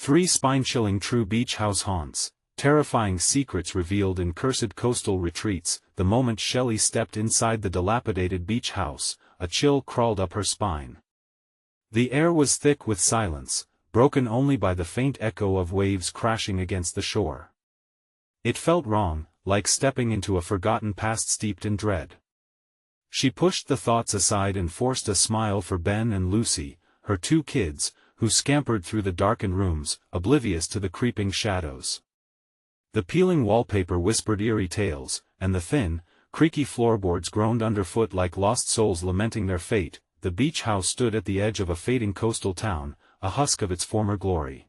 3 spine-chilling true beach house haunts, terrifying secrets revealed in cursed coastal retreats. The moment Shelley stepped inside the dilapidated beach house, a chill crawled up her spine. The air was thick with silence, broken only by the faint echo of waves crashing against the shore. It felt wrong, like stepping into a forgotten past steeped in dread. She pushed the thoughts aside and forced a smile for Ben and Lucy, her 2 kids, who scampered through the darkened rooms, oblivious to the creeping shadows. The peeling wallpaper whispered eerie tales, and the thin, creaky floorboards groaned underfoot like lost souls lamenting their fate. The beach house stood at the edge of a fading coastal town, a husk of its former glory.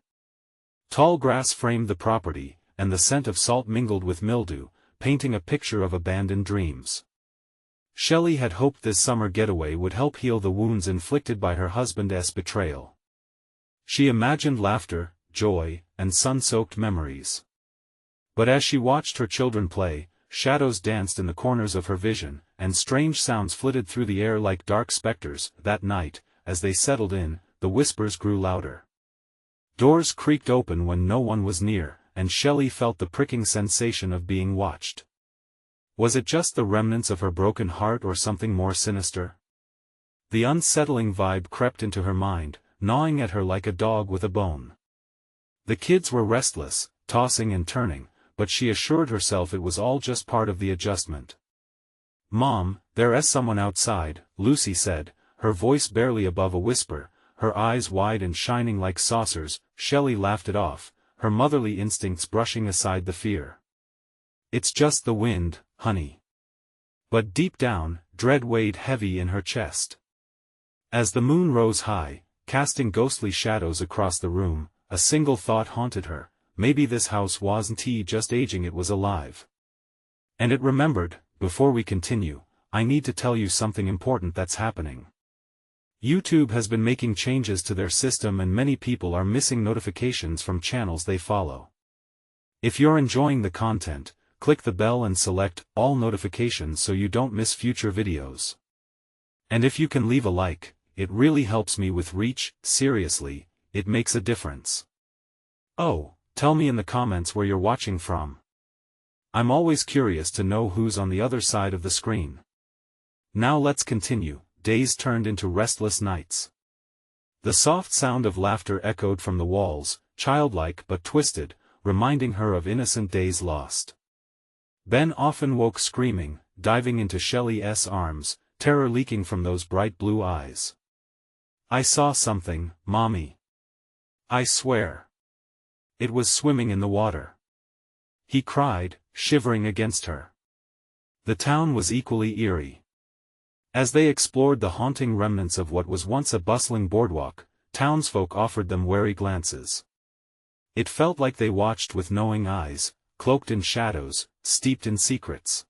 Tall grass framed the property, and the scent of salt mingled with mildew, painting a picture of abandoned dreams. Shelley had hoped this summer getaway would help heal the wounds inflicted by her husband's betrayal. She imagined laughter, joy, and sun-soaked memories. But as she watched her children play, shadows danced in the corners of her vision, and strange sounds flitted through the air like dark specters. That night, as they settled in, the whispers grew louder. Doors creaked open when no one was near, and Shelley felt the pricking sensation of being watched. Was it just the remnants of her broken heart or something more sinister? The unsettling vibe crept into her mind, gnawing at her like a dog with a bone. The kids were restless, tossing and turning, but she assured herself it was all just part of the adjustment. "Mom, there's someone outside," Lucy said, her voice barely above a whisper, her eyes wide and shining like saucers. Shelley laughed it off, her motherly instincts brushing aside the fear. "It's just the wind, honey." But deep down, dread weighed heavy in her chest. As the moon rose high, casting ghostly shadows across the room, a single thought haunted her: maybe this house wasn't just aging, it was alive. And it remembered, "Before we continue, I need to tell you something important that's happening. YouTube has been making changes to their system and many people are missing notifications from channels they follow. If you're enjoying the content, click the bell and select all notifications so you don't miss future videos. And if you can leave a like, it really helps me with reach. Seriously, it makes a difference. Oh, tell me in the comments where you're watching from. I'm always curious to know who's on the other side of the screen. Now let's continue. Days turned into restless nights. The soft sound of laughter echoed from the walls, childlike but twisted, reminding her of innocent days lost. Ben often woke screaming, diving into Shelley's arms, terror leaking from those bright blue eyes. "I saw something, Mommy. I swear. It was swimming in the water," he cried, shivering against her. The town was equally eerie. As they explored the haunting remnants of what was once a bustling boardwalk, townsfolk offered them wary glances. It felt like they watched with knowing eyes, cloaked in shadows, steeped in secrets.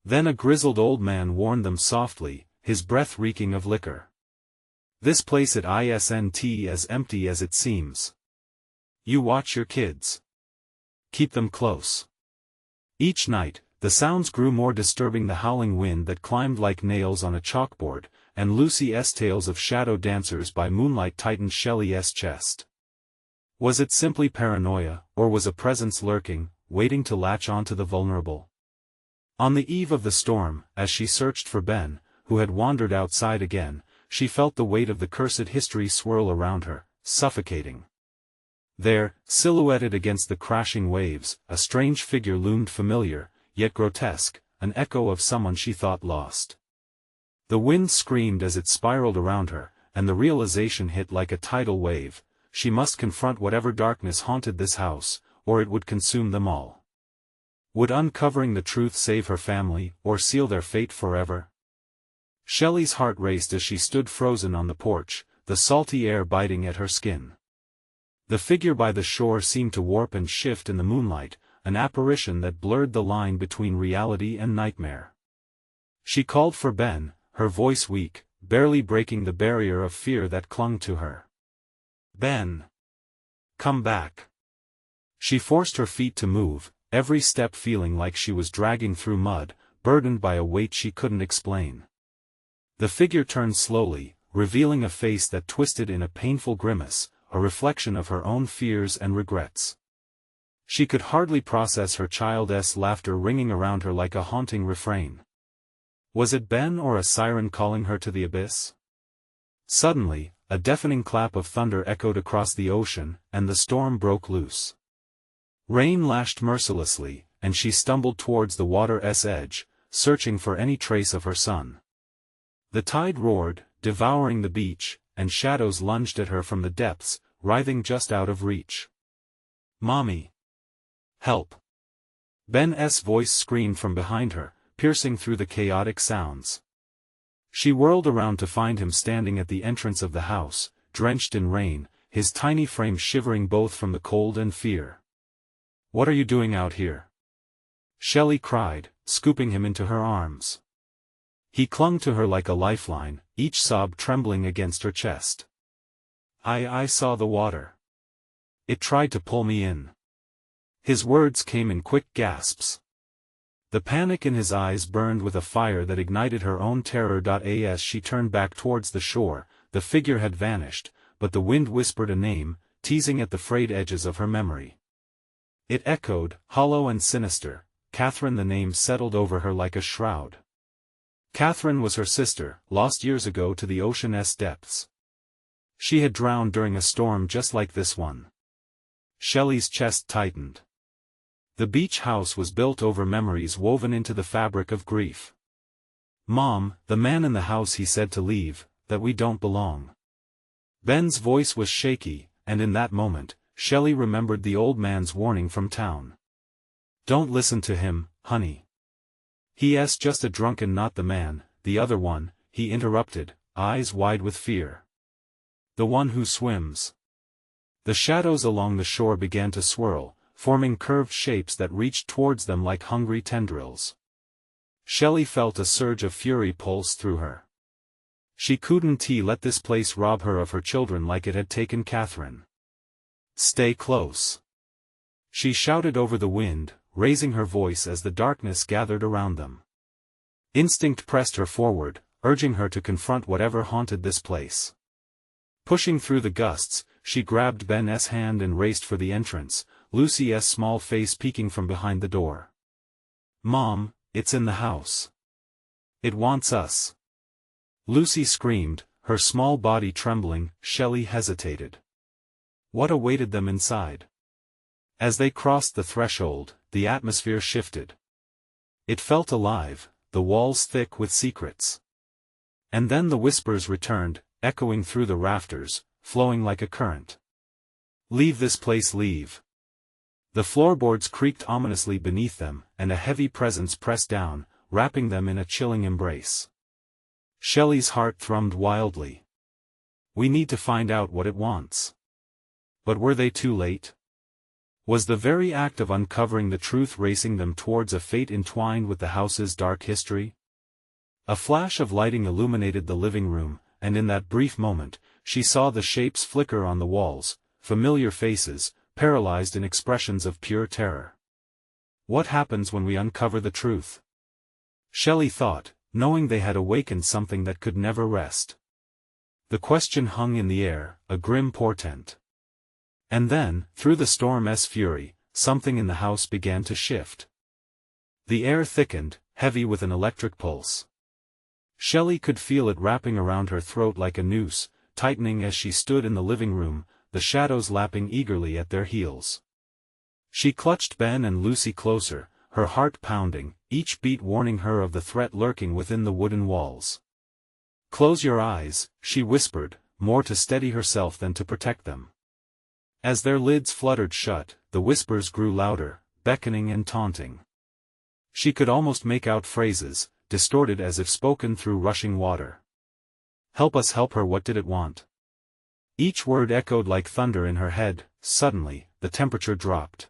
Then a grizzled old man warned them softly, his breath reeking of liquor. "This place isn't as empty as it seems. You watch your kids. Keep them close." Each night, the sounds grew more disturbing: the howling wind that climbed like nails on a chalkboard, and Lucy's tales of shadow dancers by moonlight tightened Shelley's chest. Was it simply paranoia, or was a presence lurking, waiting to latch onto the vulnerable? On the eve of the storm, as she searched for Ben, who had wandered outside again, she felt the weight of the cursed history swirl around her, suffocating. There, silhouetted against the crashing waves, a strange figure loomed, familiar, yet grotesque, an echo of someone she thought lost. The wind screamed as it spiraled around her, and the realization hit like a tidal wave: she must confront whatever darkness haunted this house, or it would consume them all. Would uncovering the truth save her family, or seal their fate forever? Shelley's heart raced as she stood frozen on the porch, the salty air biting at her skin. The figure by the shore seemed to warp and shift in the moonlight, an apparition that blurred the line between reality and nightmare. She called for Ben, her voice weak, barely breaking the barrier of fear that clung to her. "Ben! Come back!" She forced her feet to move, every step feeling like she was dragging through mud, burdened by a weight she couldn't explain. The figure turned slowly, revealing a face that twisted in a painful grimace, a reflection of her own fears and regrets. She could hardly process her child's laughter ringing around her like a haunting refrain. Was it Ben or a siren calling her to the abyss? Suddenly, a deafening clap of thunder echoed across the ocean, and the storm broke loose. Rain lashed mercilessly, and she stumbled towards the water's edge, searching for any trace of her son. The tide roared, devouring the beach, and shadows lunged at her from the depths, writhing just out of reach. "Mommy! Help!" Ben's voice screamed from behind her, piercing through the chaotic sounds. She whirled around to find him standing at the entrance of the house, drenched in rain, his tiny frame shivering both from the cold and fear. "What are you doing out here?" Shelley cried, scooping him into her arms. He clung to her like a lifeline, each sob trembling against her chest. I saw the water. It tried to pull me in." His words came in quick gasps. The panic in his eyes burned with a fire that ignited her own terror. As she turned back towards the shore, the figure had vanished, but the wind whispered a name, teasing at the frayed edges of her memory. It echoed, hollow and sinister. Catherine. The name settled over her like a shroud. Catherine was her sister, lost years ago to the ocean's depths. She had drowned during a storm just like this one. Shelley's chest tightened. The beach house was built over memories woven into the fabric of grief. "Mom, the man in the house he said to leave, that we don't belong." Ben's voice was shaky, and in that moment, Shelley remembered the old man's warning from town. "Don't listen to him, honey. He's just a drunken." "Not the man, the other one," he interrupted, eyes wide with fear. "The one who swims." The shadows along the shore began to swirl, forming curved shapes that reached towards them like hungry tendrils. Shelley felt a surge of fury pulse through her. She couldn't let this place rob her of her children like it had taken Catherine. "Stay close!" she shouted over the wind, raising her voice as the darkness gathered around them. Instinct pressed her forward, urging her to confront whatever haunted this place. Pushing through the gusts, she grabbed Ben's hand and raced for the entrance, Lucy's small face peeking from behind the door. "Mom, it's in the house. It wants us." Lucy screamed, her small body trembling. Shelley hesitated. What awaited them inside? As they crossed the threshold, the atmosphere shifted. It felt alive, the walls thick with secrets. And then the whispers returned, echoing through the rafters, flowing like a current. "Leave this place, leave." The floorboards creaked ominously beneath them, and a heavy presence pressed down, wrapping them in a chilling embrace. Shelley's heart thrummed wildly. We need to find out what it wants. But were they too late? Was the very act of uncovering the truth racing them towards a fate entwined with the house's dark history? A flash of lighting illuminated the living room, and in that brief moment, she saw the shapes flicker on the walls, familiar faces, paralyzed in expressions of pure terror. What happens when we uncover the truth? Shelley thought, knowing they had awakened something that could never rest. The question hung in the air, a grim portent. And then, through the storm's fury, something in the house began to shift. The air thickened, heavy with an electric pulse. Shelley could feel it wrapping around her throat like a noose, tightening as she stood in the living room, the shadows lapping eagerly at their heels. She clutched Ben and Lucy closer, her heart pounding, each beat warning her of the threat lurking within the wooden walls. "Close your eyes," she whispered, more to steady herself than to protect them. As their lids fluttered shut, the whispers grew louder, beckoning and taunting. She could almost make out phrases, distorted as if spoken through rushing water. "Help us help her." What did it want? Each word echoed like thunder in her head. Suddenly, the temperature dropped.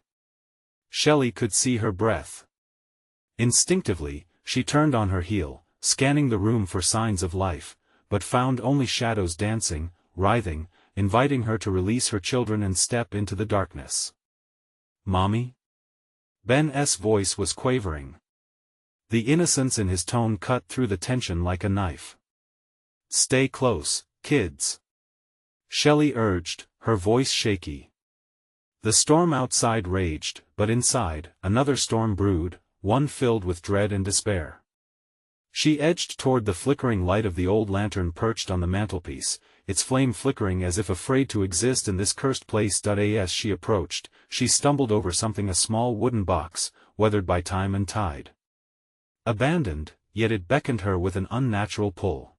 Shelley could see her breath. Instinctively, she turned on her heel, scanning the room for signs of life, but found only shadows dancing, writhing, inviting her to release her children and step into the darkness. "Mommy?" Ben's voice was quavering. The innocence in his tone cut through the tension like a knife. "Stay close, kids," Shelley urged, her voice shaky. The storm outside raged, but inside, another storm brewed, one filled with dread and despair. She edged toward the flickering light of the old lantern perched on the mantelpiece, its flame flickering as if afraid to exist in this cursed place. As she approached, she stumbled over something, a small wooden box, weathered by time and tide. Abandoned, yet it beckoned her with an unnatural pull.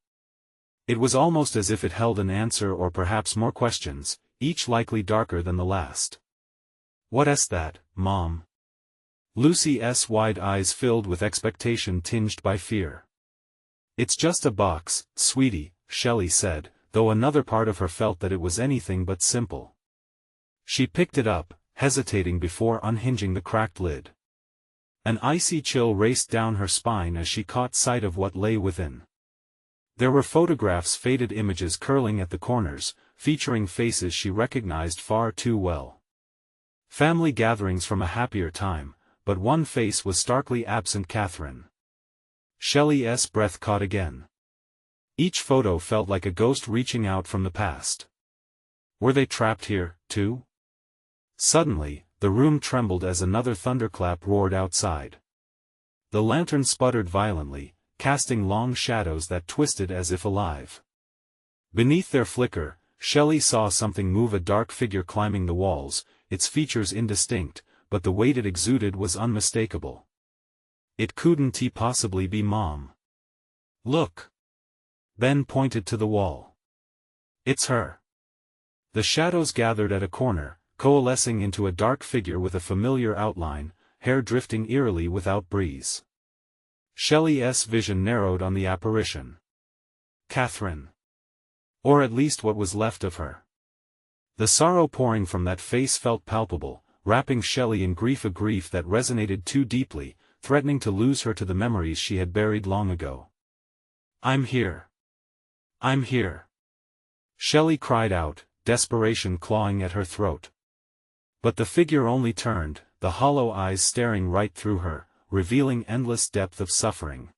It was almost as if it held an answer or perhaps more questions, each likely darker than the last. "What's that, Mom?" Lucy's wide eyes filled with expectation tinged by fear. "It's just a box, sweetie," Shelley said, though another part of her felt that it was anything but simple. She picked it up, hesitating before unhinging the cracked lid. An icy chill raced down her spine as she caught sight of what lay within. There were photographs, faded images curling at the corners, featuring faces she recognized far too well. Family gatherings from a happier time, but one face was starkly absent: Catherine. Shelley's breath caught again. Each photo felt like a ghost reaching out from the past. Were they trapped here, too? Suddenly, the room trembled as another thunderclap roared outside. The lantern sputtered violently, casting long shadows that twisted as if alive. Beneath their flicker, Shelley saw something move, a dark figure climbing the walls, its features indistinct, but the weight it exuded was unmistakable. It couldn't possibly be Mom. "Look!" Ben pointed to the wall. "It's her." The shadows gathered at a corner, coalescing into a dark figure with a familiar outline, hair drifting eerily without breeze. Shelley's vision narrowed on the apparition. Catherine. Or at least what was left of her. The sorrow pouring from that face felt palpable, wrapping Shelley in grief, a grief that resonated too deeply, threatening to lose her to the memories she had buried long ago. "I'm here. I'm here," Shelley cried out, desperation clawing at her throat. But the figure only turned, the hollow eyes staring right through her, revealing endless depth of suffering.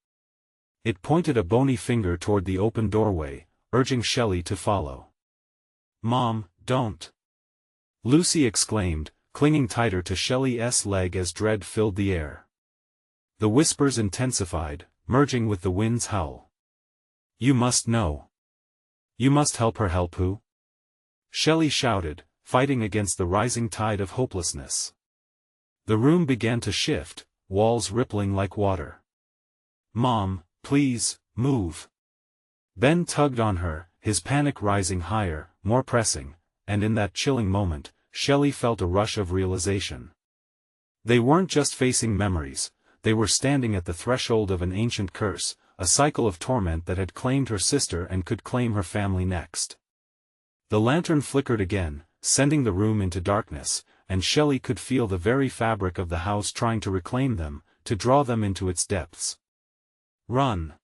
It pointed a bony finger toward the open doorway, urging Shelley to follow. "Mom, don't!" Lucy exclaimed, clinging tighter to Shelley's leg as dread filled the air. The whispers intensified, merging with the wind's howl. "You must know. You must help her." "Help who?" Shelley shouted, fighting against the rising tide of hopelessness. The room began to shift, walls rippling like water. "Mom, please, move." Ben tugged on her, his panic rising higher, more pressing, and in that chilling moment, Shelley felt a rush of realization. They weren't just facing memories, they were standing at the threshold of an ancient curse, a cycle of torment that had claimed her sister and could claim her family next. The lantern flickered again, sending the room into darkness, and Shelley could feel the very fabric of the house trying to reclaim them, to draw them into its depths. "Run!"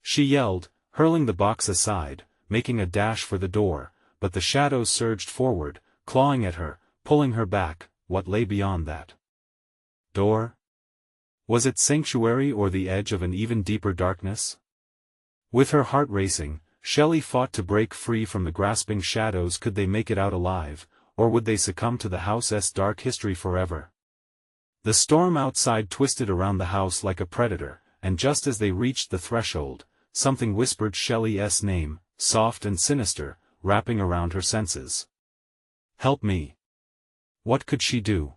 she yelled, hurling the box aside, making a dash for the door, but the shadows surged forward, clawing at her, pulling her back. What lay beyond that door? Was it sanctuary or the edge of an even deeper darkness? With her heart racing, Shelley fought to break free from the grasping shadows. Could they make it out alive, or would they succumb to the house's dark history forever? The storm outside twisted around the house like a predator, and just as they reached the threshold, something whispered Shelley's name, soft and sinister, wrapping around her senses. "Help me." What could she do?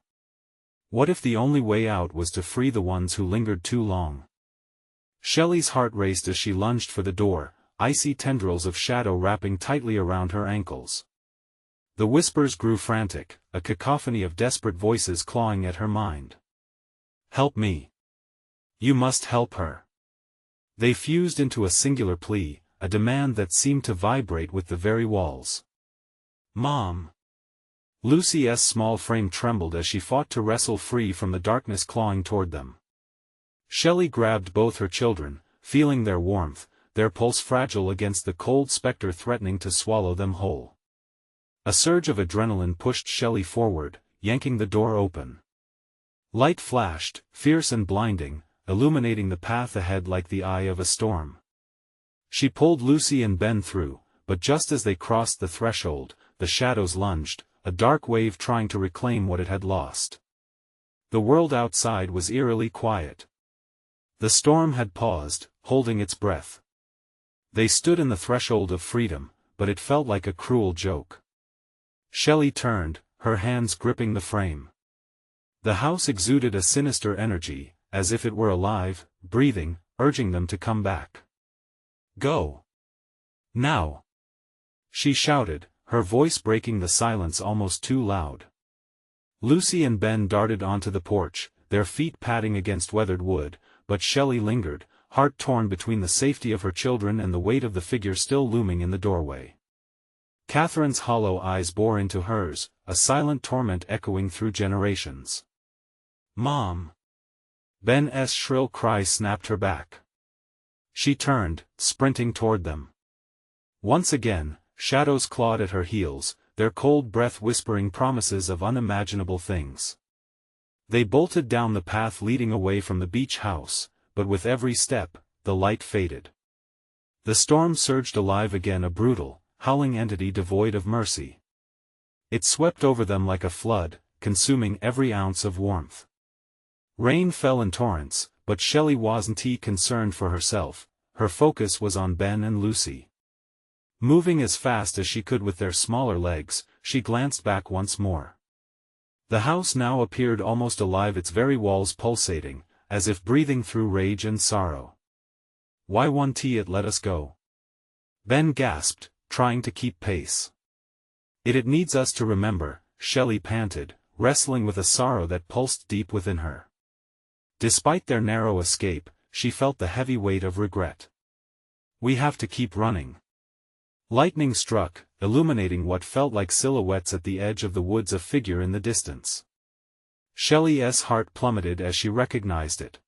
What if the only way out was to free the ones who lingered too long? Shelley's heart raced as she lunged for the door, icy tendrils of shadow wrapping tightly around her ankles. The whispers grew frantic, a cacophony of desperate voices clawing at her mind. "Help me. You must help her." They fused into a singular plea, a demand that seemed to vibrate with the very walls. "Mom." Lucy's small frame trembled as she fought to wrestle free from the darkness clawing toward them. Shelley grabbed both her children, feeling their warmth, their pulse fragile against the cold specter threatening to swallow them whole. A surge of adrenaline pushed Shelley forward, yanking the door open. Light flashed, fierce and blinding, illuminating the path ahead like the eye of a storm. She pulled Lucy and Ben through, but just as they crossed the threshold, the shadows lunged, a dark wave trying to reclaim what it had lost. The world outside was eerily quiet. The storm had paused, holding its breath. They stood in the threshold of freedom, but it felt like a cruel joke. Shelley turned, her hands gripping the frame. The house exuded a sinister energy, as if it were alive, breathing, urging them to come back. "Go! Now!" she shouted, her voice breaking the silence almost too loud. Lucy and Ben darted onto the porch, their feet padding against weathered wood, but Shelley lingered, heart torn between the safety of her children and the weight of the figure still looming in the doorway. Catherine's hollow eyes bore into hers, a silent torment echoing through generations. "Mom!" Ben's shrill cry snapped her back. She turned, sprinting toward them. Once again, shadows clawed at her heels, their cold breath whispering promises of unimaginable things. They bolted down the path leading away from the beach house, but with every step, the light faded. The storm surged alive again, a brutal, howling entity devoid of mercy. It swept over them like a flood, consuming every ounce of warmth. Rain fell in torrents, but Shelley wasn't concerned for herself, her focus was on Ben and Lucy. Moving as fast as she could with their smaller legs, she glanced back once more. The house now appeared almost alive, its very walls pulsating, as if breathing through rage and sorrow. "Why won't it let us go?" Ben gasped, trying to keep pace. It needs us to remember," Shelley panted, wrestling with a sorrow that pulsed deep within her. Despite their narrow escape, she felt the heavy weight of regret. "We have to keep running." Lightning struck, illuminating what felt like silhouettes at the edge of the woods, a figure in the distance. Shelley's heart plummeted as she recognized it.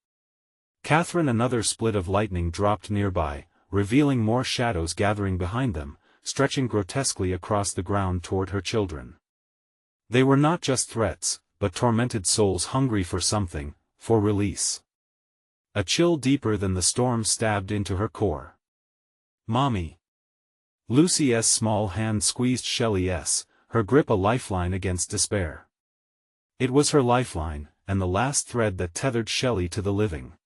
Catherine. Another split of lightning dropped nearby, revealing more shadows gathering behind them, stretching grotesquely across the ground toward her children. They were not just threats, but tormented souls hungry for something, for release. A chill deeper than the storm stabbed into her core. "Mommy!" Lucy's small hand squeezed Shelley's, her grip a lifeline against despair. It was her lifeline, and the last thread that tethered Shelley to the living.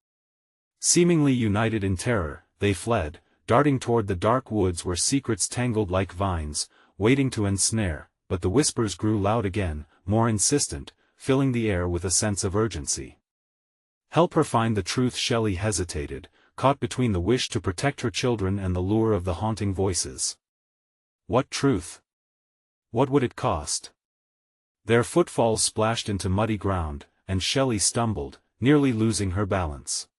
Seemingly united in terror, they fled, darting toward the dark woods where secrets tangled like vines, waiting to ensnare, but the whispers grew loud again, more insistent, filling the air with a sense of urgency. Help her find the truth. Shelley hesitated, caught between the wish to protect her children and the lure of the haunting voices. What truth? What would it cost? Their footfalls splashed into muddy ground, and Shelley stumbled, nearly losing her balance.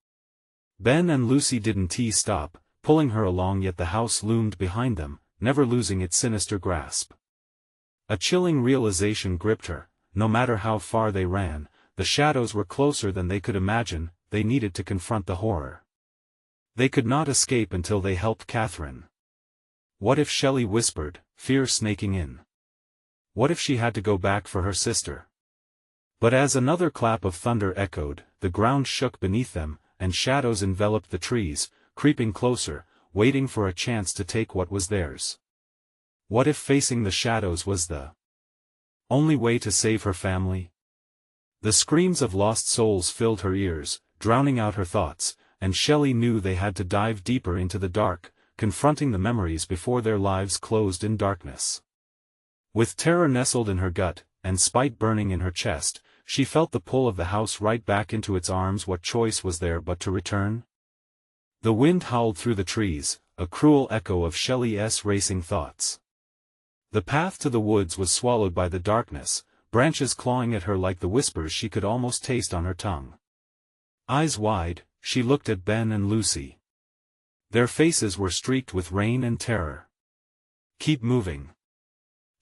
Ben and Lucy didn't stop, pulling her along, yet the house loomed behind them, never losing its sinister grasp. A chilling realization gripped her: no matter how far they ran, the shadows were closer than they could imagine. They needed to confront the horror. They could not escape until they helped Catherine. What if, Shelley whispered, fear snaking in. What if she had to go back for her sister? But as another clap of thunder echoed, the ground shook beneath them, and shadows enveloped the trees, creeping closer, waiting for a chance to take what was theirs. What if facing the shadows was the only way to save her family? The screams of lost souls filled her ears, drowning out her thoughts, and Shelley knew they had to dive deeper into the dark, confronting the memories before their lives closed in darkness. With terror nestled in her gut, and spite burning in her chest, she felt the pull of the house right back into its arms. What choice was there but to return? The wind howled through the trees, a cruel echo of Shelley's racing thoughts. The path to the woods was swallowed by the darkness, branches clawing at her like the whispers she could almost taste on her tongue. Eyes wide, she looked at Ben and Lucy. Their faces were streaked with rain and terror. "Keep moving,"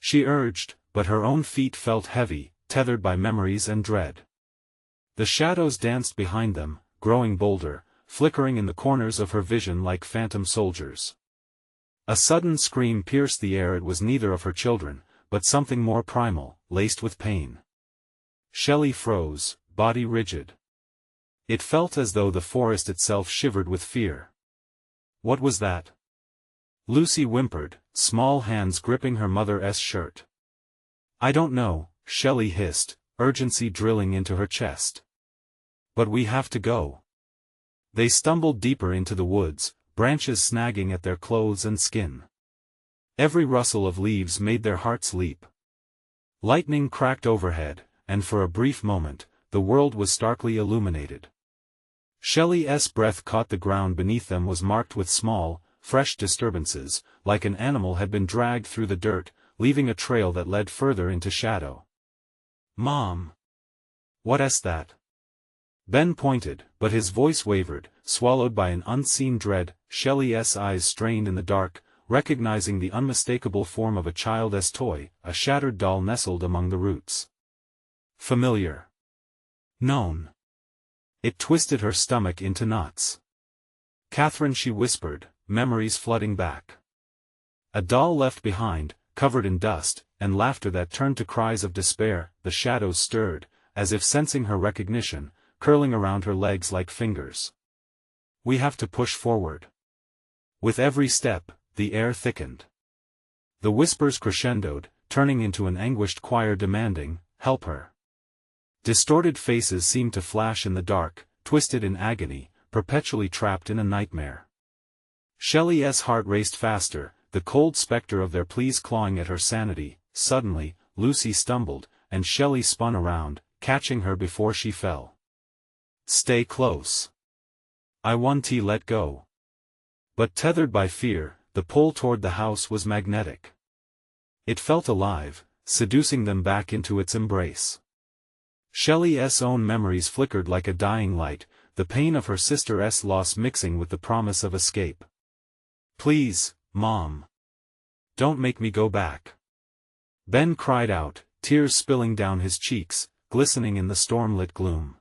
she urged, but her own feet felt heavy, tethered by memories and dread. The shadows danced behind them, growing bolder, flickering in the corners of her vision like phantom soldiers. A sudden scream pierced the air. It was neither of her children, but something more primal, laced with pain. Shelley froze, body rigid. It felt as though the forest itself shivered with fear. What was that? Lucy whimpered, small hands gripping her mother's shirt. "I don't know," Shelley hissed, urgency drilling into her chest. "But we have to go." They stumbled deeper into the woods, branches snagging at their clothes and skin. Every rustle of leaves made their hearts leap. Lightning cracked overhead, and for a brief moment, the world was starkly illuminated. Shelley's breath caught the ground beneath them was marked with small, fresh disturbances, like an animal had been dragged through the dirt, leaving a trail that led further into shadow. "Mom! What's that?" Ben pointed, but his voice wavered, swallowed by an unseen dread. Shelley's eyes strained in the dark, recognizing the unmistakable form of a child's toy, a shattered doll nestled among the roots. Familiar. Known. It twisted her stomach into knots. "Catherine," she whispered, memories flooding back. A doll left behind, covered in dust, and laughter that turned to cries of despair. The shadows stirred, as if sensing her recognition, curling around her legs like fingers. "We have to push forward." With every step, the air thickened. The whispers crescendoed, turning into an anguished choir demanding, "Help her." Distorted faces seemed to flash in the dark, twisted in agony, perpetually trapped in a nightmare. Shelley's heart raced faster, the cold specter of their pleas clawing at her sanity. Suddenly, Lucy stumbled, and Shelley spun around, catching her before she fell. "Stay close. I want to let go." But tethered by fear, the pull toward the house was magnetic. It felt alive, seducing them back into its embrace. Shelley's own memories flickered like a dying light, the pain of her sister's loss mixing with the promise of escape. "Please, Mom. Don't make me go back." Ben cried out, tears spilling down his cheeks, glistening in the storm-lit gloom.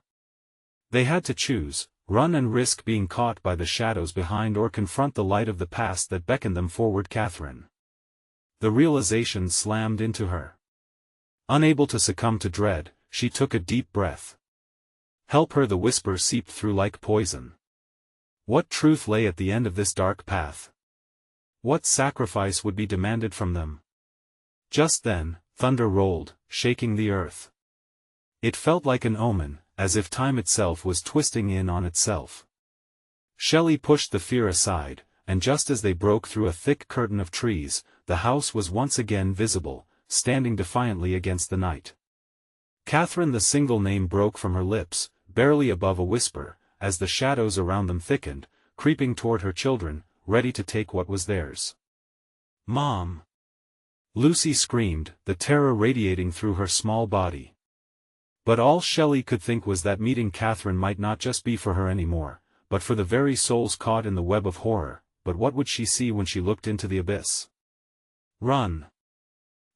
They had to choose, run and risk being caught by the shadows behind or confront the light of the past that beckoned them forward. Catherine. The realization slammed into her. Unable to succumb to dread, she took a deep breath. Help her, the whisper seeped through like poison. What truth lay at the end of this dark path? What sacrifice would be demanded from them? Just then, thunder rolled, shaking the earth. It felt like an omen, as if time itself was twisting in on itself. Shelley pushed the fear aside, and just as they broke through a thick curtain of trees, the house was once again visible, standing defiantly against the night. Catherine, the single name broke from her lips, barely above a whisper, as the shadows around them thickened, creeping toward her children, ready to take what was theirs. "Mom!" Lucy screamed, the terror radiating through her small body. But all Shelley could think was that meeting Catherine might not just be for her anymore, but for the very souls caught in the web of horror. But what would she see when she looked into the abyss? "Run!"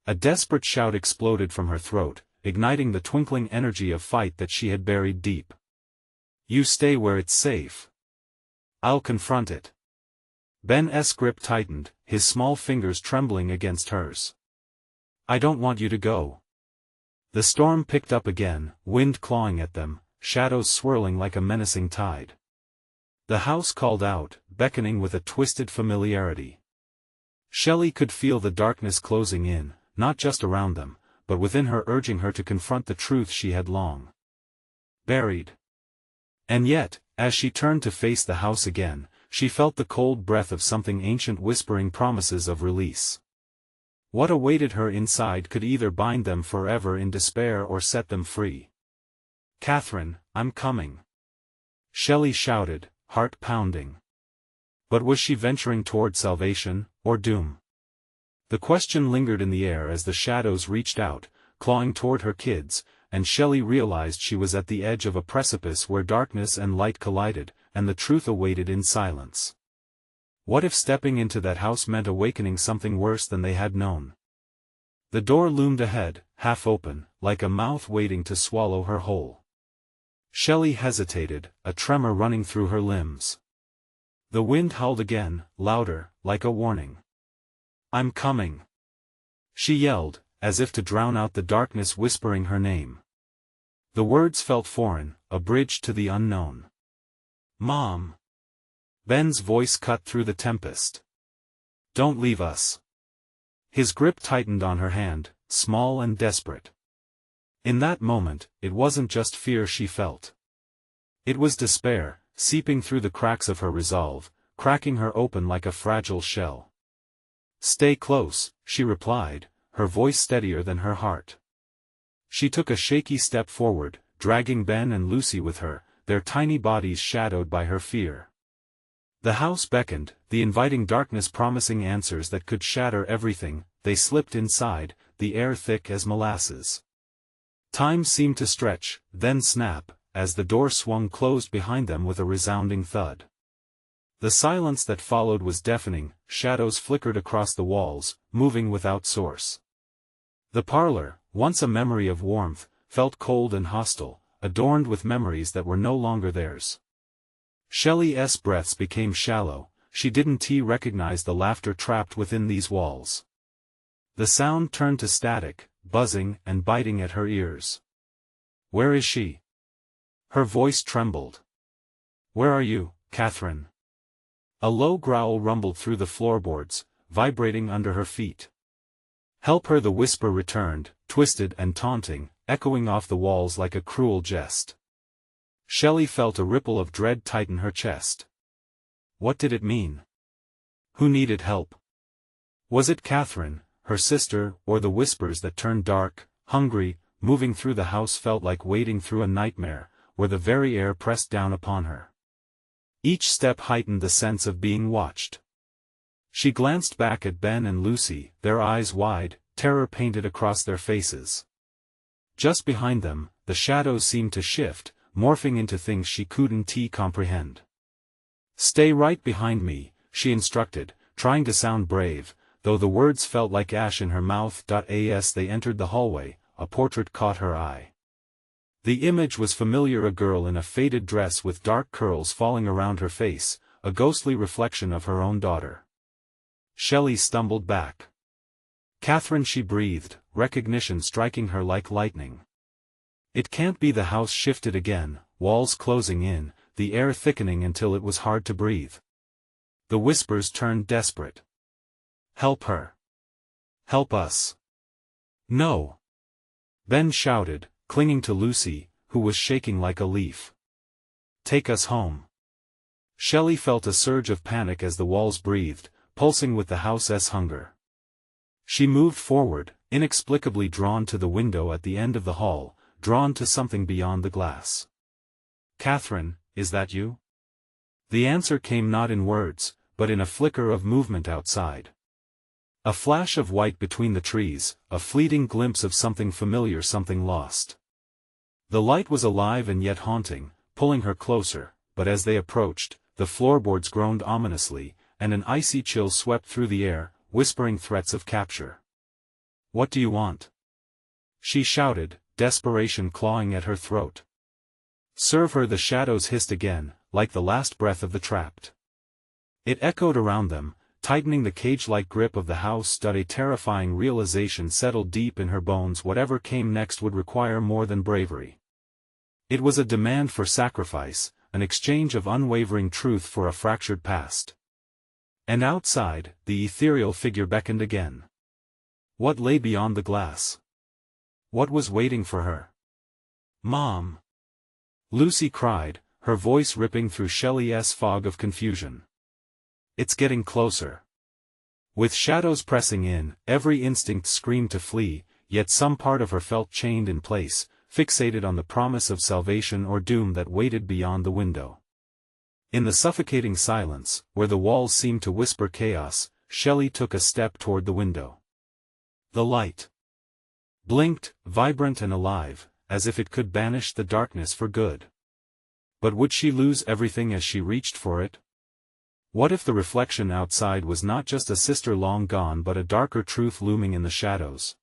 A desperate shout exploded from her throat, igniting the twinkling energy of fight that she had buried deep. "You stay where it's safe. I'll confront it." Ben's grip tightened, his small fingers trembling against hers. "I don't want you to go." The storm picked up again, wind clawing at them, shadows swirling like a menacing tide. The house called out, beckoning with a twisted familiarity. Shelley could feel the darkness closing in, not just around them, but within her, urging her to confront the truth she had long buried. And yet, as she turned to face the house again, she felt the cold breath of something ancient whispering promises of release. What awaited her inside could either bind them forever in despair or set them free. "Catherine, I'm coming," Shelley shouted, heart pounding. But was she venturing toward salvation, or doom? The question lingered in the air as the shadows reached out, clawing toward her kids, and Shelley realized she was at the edge of a precipice where darkness and light collided, and the truth awaited in silence. What if stepping into that house meant awakening something worse than they had known? The door loomed ahead, half open, like a mouth waiting to swallow her whole. Shelley hesitated, a tremor running through her limbs. The wind howled again, louder, like a warning. "I'm coming," she yelled, as if to drown out the darkness whispering her name. The words felt foreign, a bridge to the unknown. "Mom!" Ben's voice cut through the tempest. "Don't leave us. His grip tightened on her hand, small and desperate. In that moment, it wasn't just fear she felt. It was despair, seeping through the cracks of her resolve, cracking her open like a fragile shell. "Stay close," she replied, her voice steadier than her heart. She took a shaky step forward, dragging Ben and Lucy with her, their tiny bodies shadowed by her fear. The house beckoned, the inviting darkness promising answers that could shatter everything. They slipped inside, the air thick as molasses. Time seemed to stretch, then snap, as the door swung closed behind them with a resounding thud. The silence that followed was deafening, shadows flickered across the walls, moving without source. The parlor, once a memory of warmth, felt cold and hostile, adorned with memories that were no longer theirs. Shelley's breaths became shallow, she didn't recognize the laughter trapped within these walls. The sound turned to static, buzzing and biting at her ears. "Where is she?" Her voice trembled. "Where are you, Catherine?" A low growl rumbled through the floorboards, vibrating under her feet. "Help her," the whisper returned, twisted and taunting, echoing off the walls like a cruel jest. Shelley felt a ripple of dread tighten her chest. What did it mean? Who needed help? Was it Catherine, her sister, or the whispers that turned dark, hungry, moving through the house felt like wading through a nightmare, where the very air pressed down upon her. Each step heightened the sense of being watched. She glanced back at Ben and Lucy, their eyes wide, terror painted across their faces. Just behind them, the shadows seemed to shift, morphing into things she couldn't comprehend. "Stay right behind me," she instructed, trying to sound brave, though the words felt like ash in her mouth. As they entered the hallway, a portrait caught her eye. The image was familiar, a girl in a faded dress with dark curls falling around her face, a ghostly reflection of her own daughter. Shelley stumbled back. "Catherine," she breathed, recognition striking her like lightning. It can't be. The house shifted again, walls closing in, the air thickening until it was hard to breathe. The whispers turned desperate. "Help her. Help us." "No!" Ben shouted, clinging to Lucy, who was shaking like a leaf. "Take us home." Shelley felt a surge of panic as the walls breathed, pulsing with the house's hunger. She moved forward, inexplicably drawn to the window at the end of the hall, drawn to something beyond the glass. "Catherine, is that you?" The answer came not in words, but in a flicker of movement outside. A flash of white between the trees, a fleeting glimpse of something familiar, something lost. The light was alive and yet haunting, pulling her closer, but as they approached, the floorboards groaned ominously, and an icy chill swept through the air, whispering threats of capture. "What do you want?" she shouted, desperation clawing at her throat. "Serve her," the shadows hissed again, like the last breath of the trapped. It echoed around them, tightening the cage-like grip of the house. A terrifying realization settled deep in her bones. Whatever came next would require more than bravery. It was a demand for sacrifice, an exchange of unwavering truth for a fractured past. And outside, the ethereal figure beckoned again. What lay beyond the glass? What was waiting for her? "Mom!" Lucy cried, her voice ripping through Shelley's fog of confusion. "It's getting closer." With shadows pressing in, every instinct screamed to flee, yet some part of her felt chained in place, fixated on the promise of salvation or doom that waited beyond the window. In the suffocating silence, where the walls seemed to whisper chaos, Shelley took a step toward the window. The light blinked, vibrant and alive, as if it could banish the darkness for good. But would she lose everything as she reached for it? What if the reflection outside was not just a sister long gone but a darker truth looming in the shadows?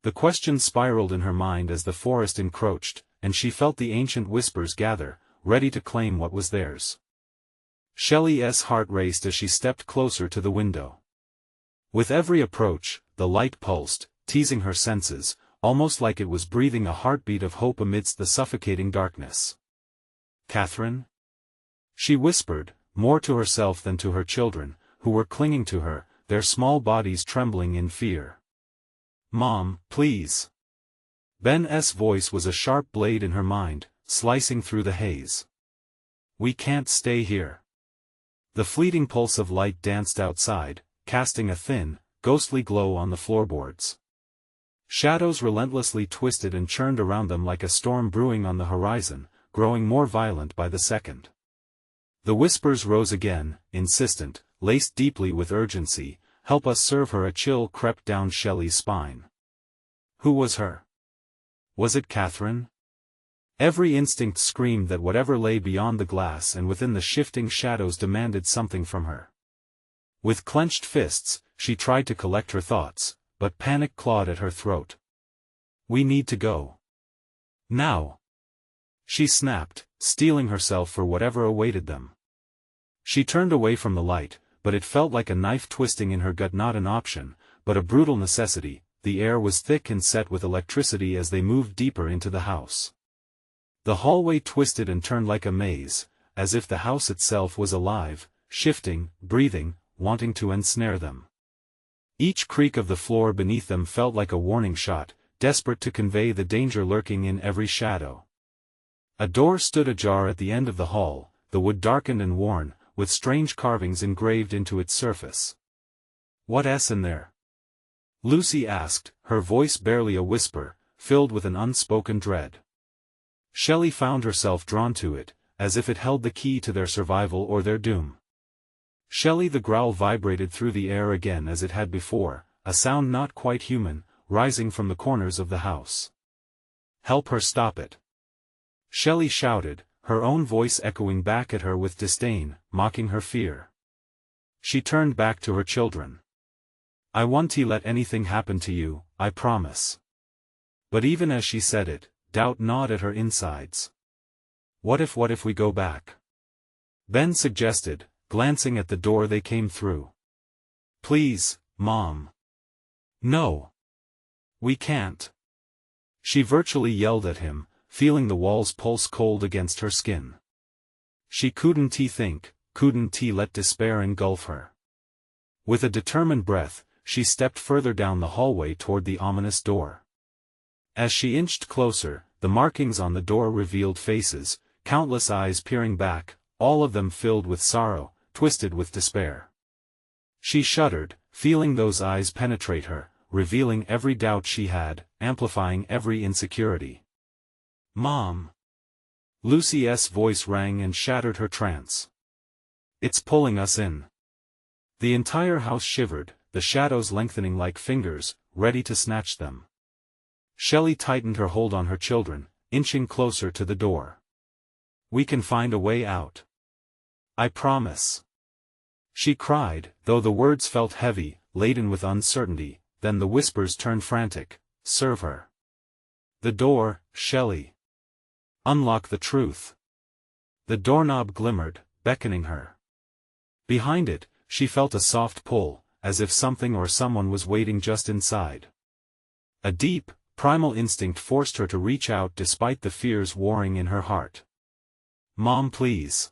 The question spiraled in her mind as the forest encroached, and she felt the ancient whispers gather, ready to claim what was theirs. Shelley's heart raced as she stepped closer to the window. With every approach, the light pulsed, teasing her senses, almost like it was breathing a heartbeat of hope amidst the suffocating darkness. "Catherine?" she whispered, more to herself than to her children, who were clinging to her, their small bodies trembling in fear. "Mom, please." Ben's voice was a sharp blade in her mind, slicing through the haze. "We can't stay here." The fleeting pulse of light danced outside, casting a thin, ghostly glow on the floorboards. Shadows relentlessly twisted and churned around them like a storm brewing on the horizon, growing more violent by the second. The whispers rose again, insistent, laced deeply with urgency. "Help us serve her." A chill crept down Shelley's spine. Who was her? Was it Catherine? Every instinct screamed that whatever lay beyond the glass and within the shifting shadows demanded something from her. With clenched fists, she tried to collect her thoughts, but panic clawed at her throat. "We need to go. Now!" she snapped, steeling herself for whatever awaited them. She turned away from the light, but it felt like a knife twisting in her gut. Not an option, but a brutal necessity. The air was thick and set with electricity as they moved deeper into the house. The hallway twisted and turned like a maze, as if the house itself was alive, shifting, breathing, wanting to ensnare them. Each creak of the floor beneath them felt like a warning shot, desperate to convey the danger lurking in every shadow. A door stood ajar at the end of the hall, the wood darkened and worn, with strange carvings engraved into its surface. "What's in there?" Lucy asked, her voice barely a whisper, filled with an unspoken dread. Shelley found herself drawn to it, as if it held the key to their survival or their doom. "Shelley," the growl vibrated through the air again as it had before, a sound not quite human, rising from the corners of the house. "Help her stop it." Shelley shouted, her own voice echoing back at her with disdain, mocking her fear. She turned back to her children. "I won't let anything happen to you, I promise." But even as she said it, doubt gnawed at her insides. What if we go back?" Ben suggested, glancing at the door they came through. "Please, Mom. No. We can't." She virtually yelled at him, feeling the walls pulse cold against her skin. She couldn't let despair engulf her. With a determined breath, she stepped further down the hallway toward the ominous door. As she inched closer, the markings on the door revealed faces, countless eyes peering back, all of them filled with sorrow, twisted with despair. She shuddered, feeling those eyes penetrate her, revealing every doubt she had, amplifying every insecurity. "Mom!" Lucy's voice rang and shattered her trance. "It's pulling us in." The entire house shivered, the shadows lengthening like fingers, ready to snatch them. Shelley tightened her hold on her children, inching closer to the door. "We can find a way out. I promise." She cried, though the words felt heavy, laden with uncertainty. Then the whispers turned frantic. "Serve her. The door, Shelley. Unlock the truth." The doorknob glimmered, beckoning her. Behind it, she felt a soft pull, as if something or someone was waiting just inside. A deep, primal instinct forced her to reach out despite the fears warring in her heart. "Mom, please."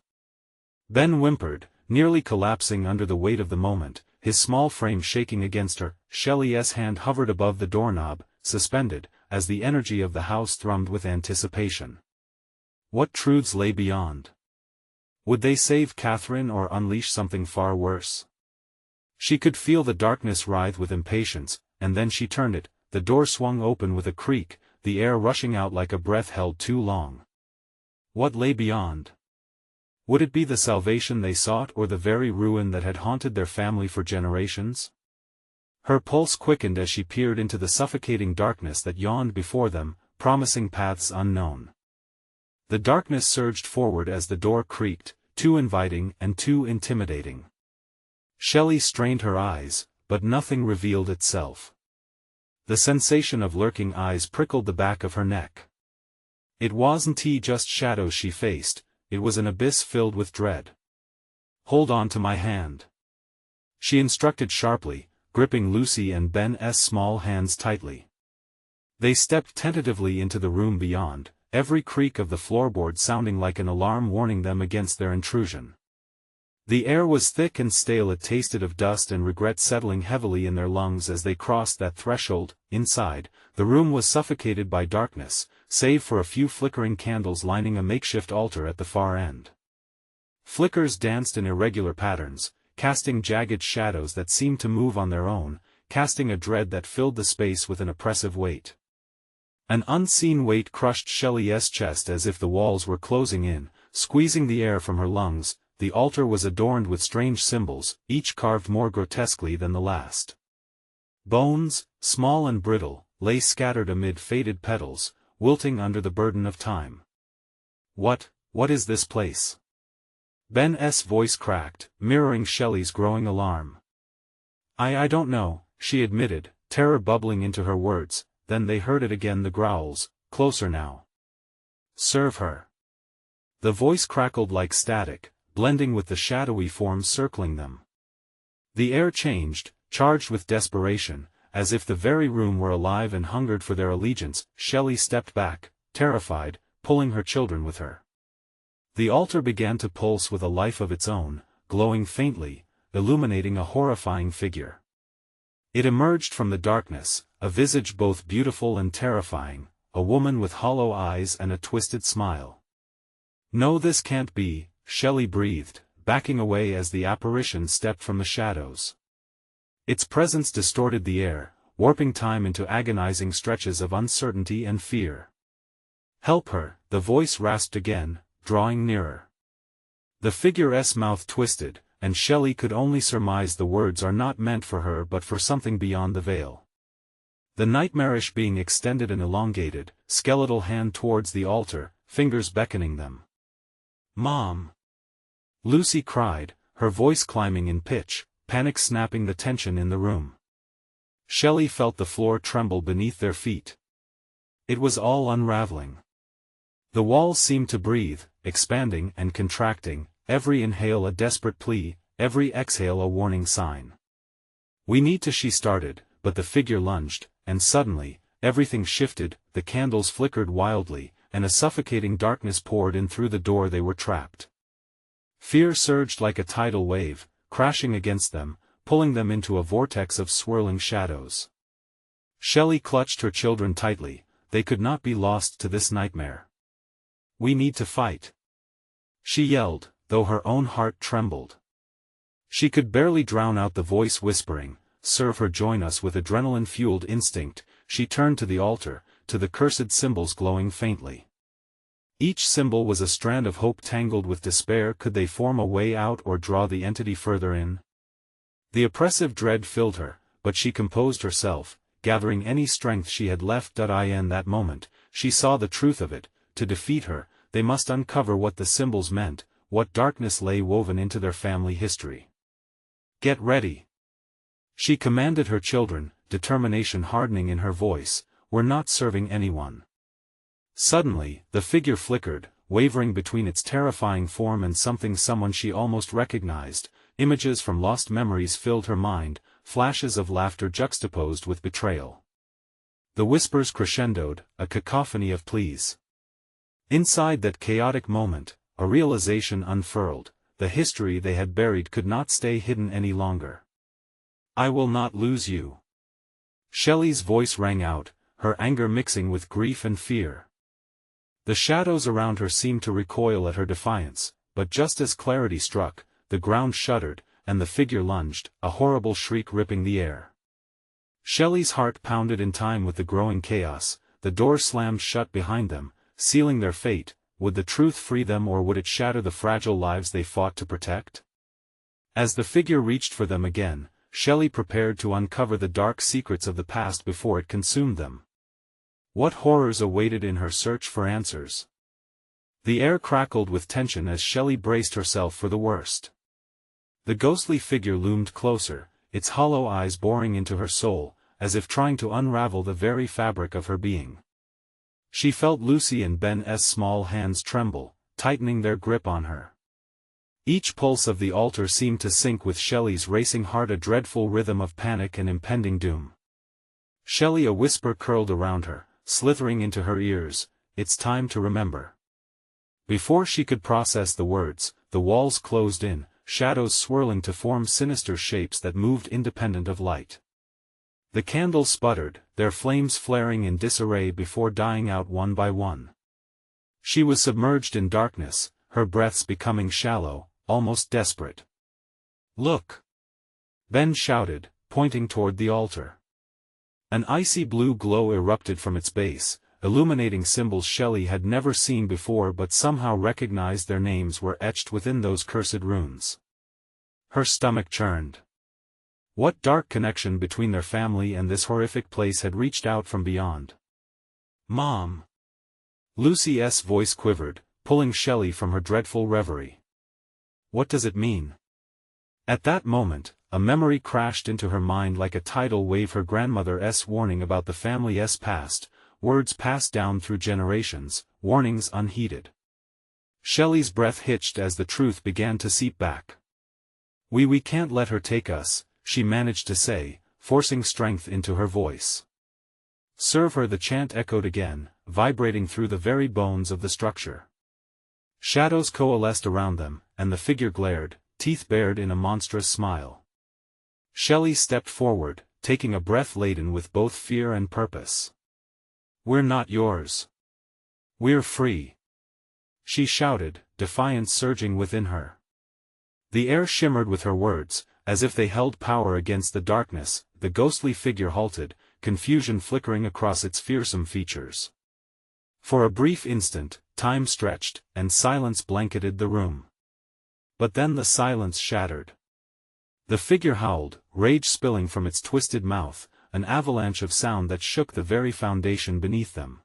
Ben whimpered, nearly collapsing under the weight of the moment, his small frame shaking against her. Shelley's hand hovered above the doorknob, suspended, as the energy of the house thrummed with anticipation. What truths lay beyond? Would they save Catherine or unleash something far worse? She could feel the darkness writhe with impatience, and then she turned it. The door swung open with a creak, the air rushing out like a breath held too long. What lay beyond? Would it be the salvation they sought or the very ruin that had haunted their family for generations? Her pulse quickened as she peered into the suffocating darkness that yawned before them, promising paths unknown. The darkness surged forward as the door creaked, too inviting and too intimidating. Shelley strained her eyes, but nothing revealed itself. The sensation of lurking eyes prickled the back of her neck. It wasn't just shadows she faced, it was an abyss filled with dread. "Hold on to my hand," she instructed sharply, gripping Lucy and Ben's small hands tightly. They stepped tentatively into the room beyond, every creak of the floorboard sounding like an alarm warning them against their intrusion. The air was thick and stale. It tasted of dust and regret settling heavily in their lungs as they crossed that threshold. Inside, the room was suffocated by darkness, save for a few flickering candles lining a makeshift altar at the far end. Flickers danced in irregular patterns, casting jagged shadows that seemed to move on their own, casting a dread that filled the space with an oppressive weight. An unseen weight crushed Shelley's chest as if the walls were closing in, squeezing the air from her lungs. The altar was adorned with strange symbols, each carved more grotesquely than the last. Bones, small and brittle, lay scattered amid faded petals, wilting under the burden of time. What is this place? Ben's voice cracked, mirroring Shelley's growing alarm. I don't know, she admitted, terror bubbling into her words. Then they heard it again, the growls, closer now. Serve her. The voice crackled like static, blending with the shadowy forms circling them. The air changed, charged with desperation, as if the very room were alive and hungered for their allegiance. Shelley stepped back, terrified, pulling her children with her. The altar began to pulse with a life of its own, glowing faintly, illuminating a horrifying figure. It emerged from the darkness, a visage both beautiful and terrifying, a woman with hollow eyes and a twisted smile. No, this can't be, Shelley breathed, backing away as the apparition stepped from the shadows. Its presence distorted the air, warping time into agonizing stretches of uncertainty and fear. Help her, the voice rasped again, drawing nearer. The figure's mouth twisted, and Shelley could only surmise the words are not meant for her but for something beyond the veil. The nightmarish being extended an elongated, skeletal hand towards the altar, fingers beckoning them. Mom! Lucy cried, her voice climbing in pitch, panic snapping the tension in the room. Shelley felt the floor tremble beneath their feet. It was all unraveling. The walls seemed to breathe, expanding and contracting, every inhale a desperate plea, every exhale a warning sign. We need to, she started, but the figure lunged, and suddenly, everything shifted. The candles flickered wildly, and a suffocating darkness poured in through the door. They were trapped. Fear surged like a tidal wave, crashing against them, pulling them into a vortex of swirling shadows. Shelley clutched her children tightly. They could not be lost to this nightmare. We need to fight, she yelled, though her own heart trembled. She could barely drown out the voice whispering, "Serve her." Join us. With adrenaline-fueled instinct, she turned to the altar, to the cursed symbols glowing faintly. Each symbol was a strand of hope tangled with despair. Could they form a way out or draw the entity further in? The oppressive dread filled her, but she composed herself, gathering any strength she had left. In that moment, she saw the truth of it. To defeat her, they must uncover what the symbols meant, what darkness lay woven into their family history. Get ready, she commanded her children, determination hardening in her voice. We're not serving anyone. Suddenly, the figure flickered, wavering between its terrifying form and someone she almost recognized. Images from lost memories filled her mind, flashes of laughter juxtaposed with betrayal. The whispers crescendoed, a cacophony of pleas. Inside that chaotic moment, a realization unfurled. The history they had buried could not stay hidden any longer. I will not lose you. Shelley's voice rang out, her anger mixing with grief and fear. The shadows around her seemed to recoil at her defiance, but just as clarity struck, the ground shuddered, and the figure lunged, a horrible shriek ripping the air. Shelley's heart pounded in time with the growing chaos. The door slammed shut behind them, sealing their fate. Would the truth free them, or would it shatter the fragile lives they fought to protect? As the figure reached for them again, Shelley prepared to uncover the dark secrets of the past before it consumed them. What horrors awaited in her search for answers? The air crackled with tension as Shelley braced herself for the worst. The ghostly figure loomed closer, its hollow eyes boring into her soul, as if trying to unravel the very fabric of her being. She felt Lucy and Ben's small hands tremble, tightening their grip on her. Each pulse of the altar seemed to sync with Shelley's racing heart, a dreadful rhythm of panic and impending doom. Shelley, a whisper curled around her, slithering into her ears, "It's time to remember." Before she could process the words, the walls closed in, shadows swirling to form sinister shapes that moved independent of light. The candles sputtered, their flames flaring in disarray before dying out one by one. She was submerged in darkness, her breaths becoming shallow, almost desperate. "Look!" Ben shouted, pointing toward the altar. An icy blue glow erupted from its base, illuminating symbols Shelley had never seen before but somehow recognized their names were etched within those cursed runes. Her stomach churned. What dark connection between their family and this horrific place had reached out from beyond? "Mom!" Lucy's voice quivered, pulling Shelley from her dreadful reverie. "What does it mean?" At that moment, a memory crashed into her mind like a tidal wave, her grandmother's warning about the family's past, words passed down through generations, warnings unheeded. Shelley's breath hitched as the truth began to seep back. We can't let her take us," she managed to say, forcing strength into her voice. "Serve her," the chant echoed again, vibrating through the very bones of the structure. Shadows coalesced around them, and the figure glared, teeth bared in a monstrous smile. Shelley stepped forward, taking a breath laden with both fear and purpose. "We're not yours. We're free," she shouted, defiance surging within her. The air shimmered with her words, as if they held power against the darkness. The ghostly figure halted, confusion flickering across its fearsome features. For a brief instant, time stretched, and silence blanketed the room. But then the silence shattered. The figure howled, rage spilling from its twisted mouth, an avalanche of sound that shook the very foundation beneath them.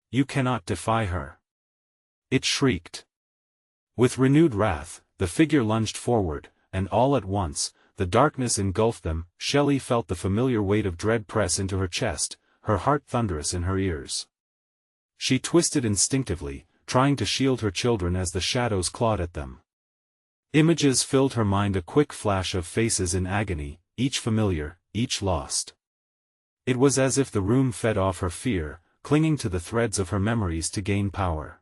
"You cannot defy her!" it shrieked. With renewed wrath, the figure lunged forward, and all at once, the darkness engulfed them. Shelley felt the familiar weight of dread press into her chest, her heart thunderous in her ears. She twisted instinctively, trying to shield her children as the shadows clawed at them. Images filled her mind, a quick flash of faces in agony, each familiar, each lost. It was as if the room fed off her fear, clinging to the threads of her memories to gain power.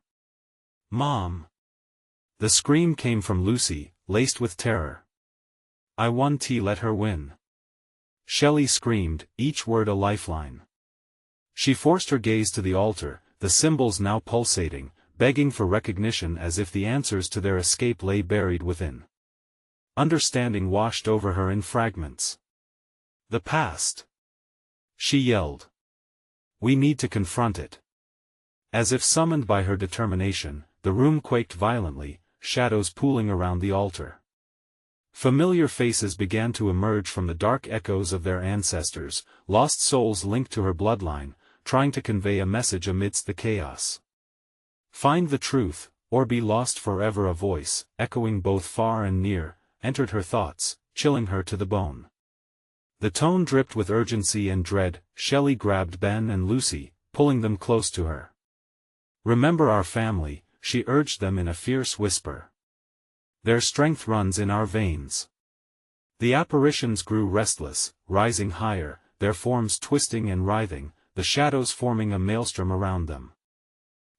"Mom!" The scream came from Lucy, laced with terror. "I won to let her win!" Shelley screamed, each word a lifeline. She forced her gaze to the altar, the symbols now pulsating, begging for recognition as if the answers to their escape lay buried within. Understanding washed over her in fragments. "The past!" she yelled. "We need to confront it." As if summoned by her determination, the room quaked violently, shadows pooling around the altar. Familiar faces began to emerge from the dark echoes of their ancestors, lost souls linked to her bloodline, trying to convey a message amidst the chaos. "Find the truth, or be lost forever," a voice, echoing both far and near, entered her thoughts, chilling her to the bone. The tone dripped with urgency and dread. Shelley grabbed Ben and Lucy, pulling them close to her. "Remember our family," she urged them in a fierce whisper. "Their strength runs in our veins." The apparitions grew restless, rising higher, their forms twisting and writhing, the shadows forming a maelstrom around them.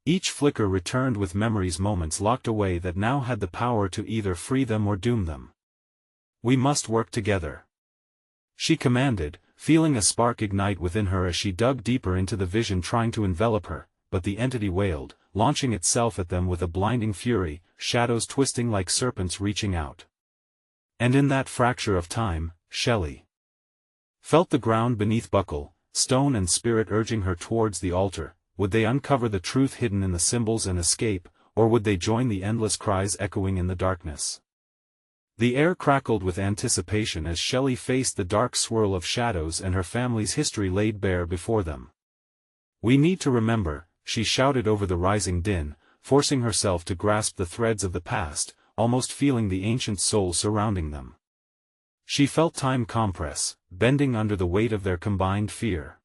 Each flicker returned with memories, moments locked away that now had the power to either free them or doom them. "We must work together," she commanded, feeling a spark ignite within her as she dug deeper into the vision, trying to envelop her, but the entity wailed, launching itself at them with a blinding fury, shadows twisting like serpents reaching out. And in that fracture of time, Shelley felt the ground beneath buckle, stone and spirit urging her towards the altar. Would they uncover the truth hidden in the symbols and escape, or would they join the endless cries echoing in the darkness? The air crackled with anticipation as Shelley faced the dark swirl of shadows and her family's history laid bare before them. "We need to remember," she shouted over the rising din, forcing herself to grasp the threads of the past, almost feeling the ancient soul surrounding them. She felt time compress, bending under the weight of their combined fear.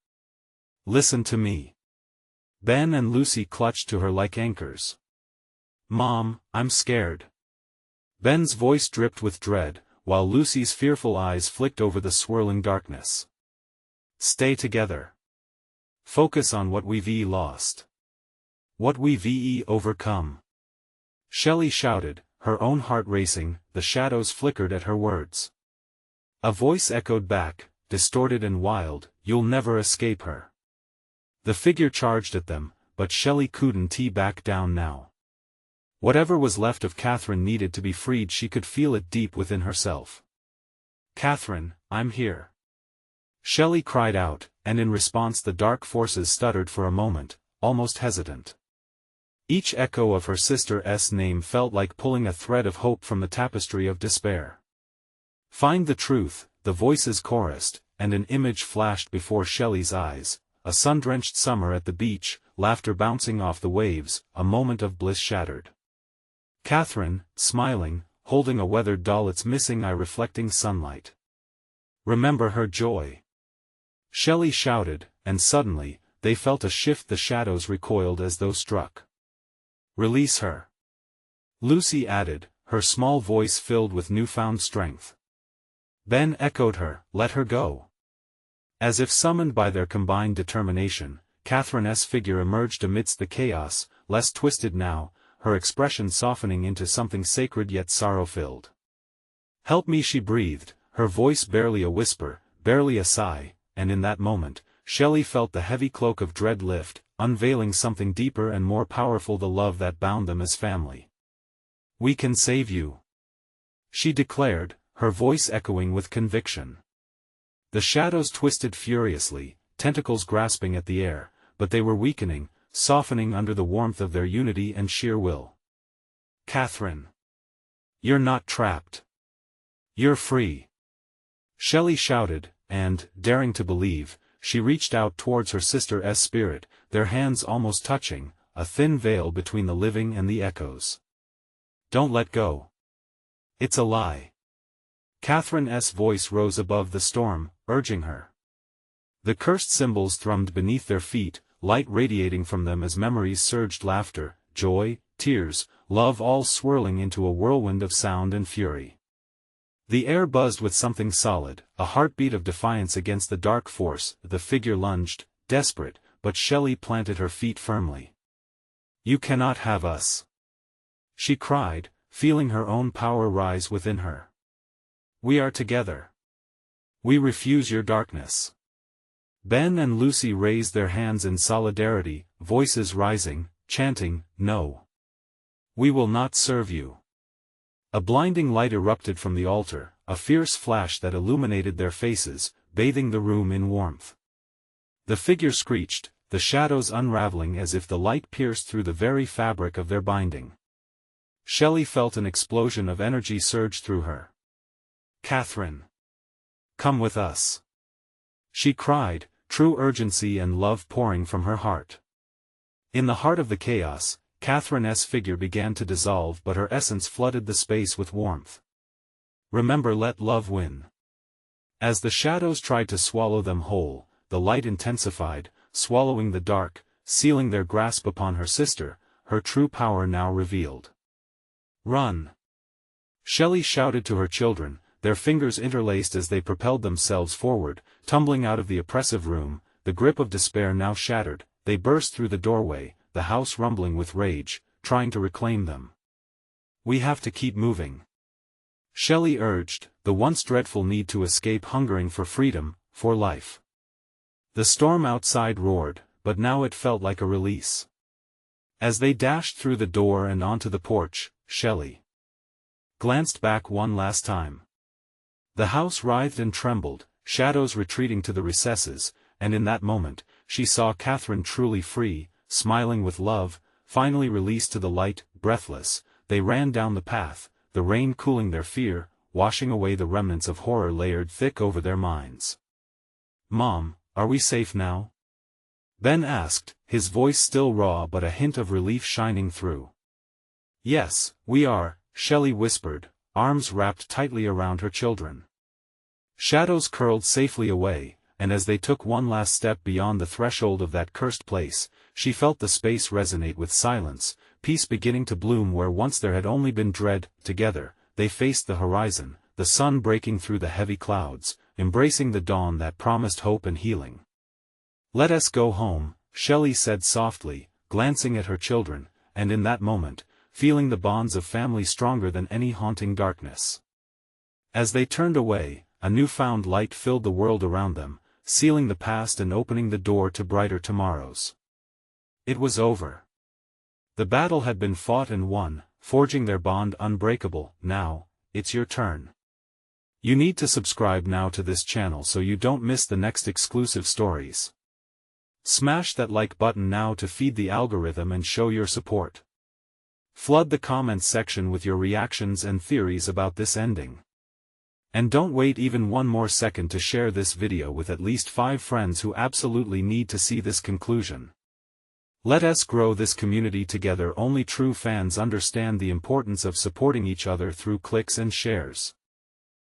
"Listen to me." Ben and Lucy clutched to her like anchors. "Mom, I'm scared." Ben's voice dripped with dread, while Lucy's fearful eyes flicked over the swirling darkness. "Stay together. Focus on what we've lost. What we've overcome." Shelley shouted, her own heart racing, the shadows flickered at her words. A voice echoed back, distorted and wild, "You'll never escape her." The figure charged at them, but Shelley couldn't back down now. Whatever was left of Catherine needed to be freed. She could feel it deep within herself. "Catherine, I'm here," Shelley cried out, and in response the dark forces stuttered for a moment, almost hesitant. Each echo of her sister's name felt like pulling a thread of hope from the tapestry of despair. "Find the truth," the voices chorused, and an image flashed before Shelley's eyes, a sun-drenched summer at the beach, laughter bouncing off the waves, a moment of bliss shattered. Catherine, smiling, holding a weathered doll, its missing eye reflecting sunlight. "Remember her joy," Shelley shouted, and suddenly, they felt a shift. The shadows recoiled as though struck. "Release her," Lucy added, her small voice filled with newfound strength. Ben echoed her, "Let her go." As if summoned by their combined determination, Catherine's figure emerged amidst the chaos, less twisted now, her expression softening into something sacred yet sorrow-filled. "Help me," she breathed, her voice barely a whisper, barely a sigh, and in that moment, Shelley felt the heavy cloak of dread lift, unveiling something deeper and more powerful, the love that bound them as family. "We can save you," she declared, her voice echoing with conviction. The shadows twisted furiously, tentacles grasping at the air, but they were weakening, softening under the warmth of their unity and sheer will. "Catherine, you're not trapped. You're free," Shelley shouted, and, daring to believe, she reached out towards her sister's spirit, their hands almost touching, a thin veil between the living and the echoes. "Don't let go. It's a lie." Catherine's voice rose above the storm, urging her. The cursed symbols thrummed beneath their feet, light radiating from them as memories surged, laughter, joy, tears, love, all swirling into a whirlwind of sound and fury. The air buzzed with something solid, a heartbeat of defiance against the dark force. The figure lunged, desperate, but Shelley planted her feet firmly. "You cannot have us," she cried, feeling her own power rise within her. "We are together. We refuse your darkness." Ben and Lucy raised their hands in solidarity, voices rising, chanting, "No. We will not serve you." A blinding light erupted from the altar, a fierce flash that illuminated their faces, bathing the room in warmth. The figure screeched, the shadows unraveling as if the light pierced through the very fabric of their binding. Shelley felt an explosion of energy surge through her. "Catherine, come with us," she cried, true urgency and love pouring from her heart. In the heart of the chaos, Catherine's figure began to dissolve, but her essence flooded the space with warmth. "Remember, let love win." As the shadows tried to swallow them whole, the light intensified, swallowing the dark, sealing their grasp upon her sister, her true power now revealed. "Run!" Shelley shouted to her children, their fingers interlaced as they propelled themselves forward, tumbling out of the oppressive room, the grip of despair now shattered. They burst through the doorway, the house rumbling with rage, trying to reclaim them. "We have to keep moving," Shelley urged, the once dreadful need to escape hungering for freedom, for life. The storm outside roared, but now it felt like a release. As they dashed through the door and onto the porch, Shelley glanced back one last time. The house writhed and trembled, shadows retreating to the recesses, and in that moment, she saw Catherine truly free, smiling with love, finally released to the light. Breathless, they ran down the path, the rain cooling their fear, washing away the remnants of horror layered thick over their minds. "Mom, are we safe now?" Ben asked, his voice still raw but a hint of relief shining through. "Yes, we are," Shelley whispered, arms wrapped tightly around her children. Shadows curled safely away, and as they took one last step beyond the threshold of that cursed place, she felt the space resonate with silence, peace beginning to bloom where once there had only been dread. Together, they faced the horizon, the sun breaking through the heavy clouds, embracing the dawn that promised hope and healing. "Let us go home," Shelley said softly, glancing at her children, and in that moment, feeling the bonds of family stronger than any haunting darkness. As they turned away, a newfound light filled the world around them, sealing the past and opening the door to brighter tomorrows. It was over. The battle had been fought and won, forging their bond unbreakable. Now, it's your turn. You need to subscribe now to this channel so you don't miss the next exclusive stories. Smash that like button now to feed the algorithm and show your support. Flood the comments section with your reactions and theories about this ending. And don't wait even one more second to share this video with at least 5 friends who absolutely need to see this conclusion. Let us grow this community together. Only true fans understand the importance of supporting each other through clicks and shares.